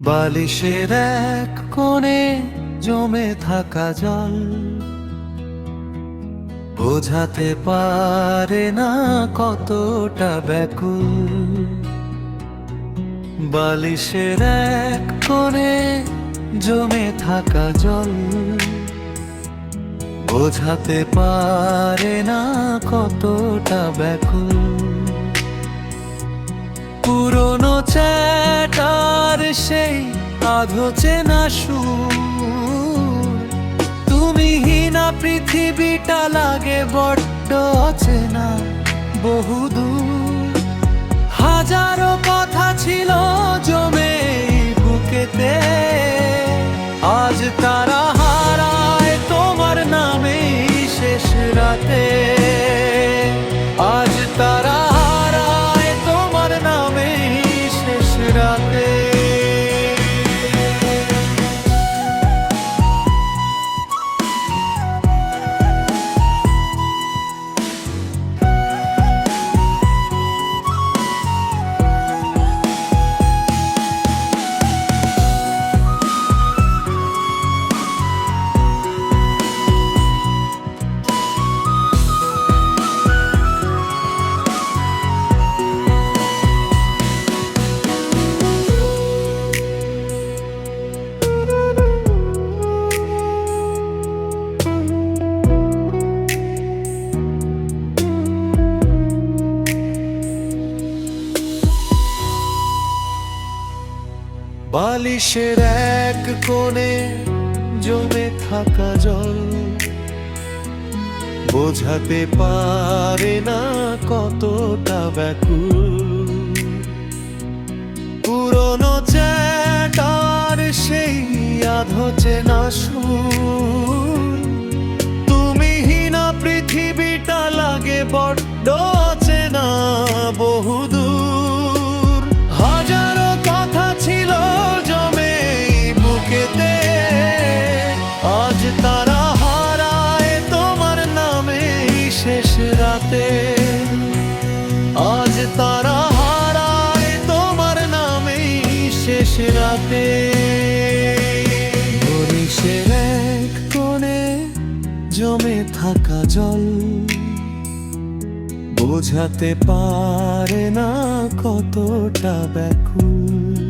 বালিশের এক কোণে জমে থাকা জল বোঝাতে পারে না কতটা ব্যাকুল। বালিশের এক কোণে জমে থাকা জল বোঝাতে পারে না কতটা ব্যাকুল। পুরনো চ্যাটার সেই আধো চেনা সুর, তুমিহীনা পৃথিবীটা লাগে বড্ড অচেনা বহুদূর। হাজারো কথা ছিল জমে বুকেতে, আজ তারা হারায় তোমার নামে শেষ রাতে। আজ তারা হারায় তোমার নামে শেষ রাতে। বালিশের এক কোণে জমে থাকা জল বোঝাতে পারে না কতটা ব্যাকুল। পুরনো চ্যাটার সেই আধো চেনা সুর, তুমিহীনা পৃথিবীটা লাগে বড্ড চেনা বহুদূর। হাজারো কথা ছিল জমে বুকেতে, আজ তারা হারায় তোমার নামে শেষ রাতে। আজ তারা হারায় তোমার নামে শেষ রাতে। বালিশের এক কোণে জমে থাকা জল বোঝাতে পারে না কতটা ব্যাকুল।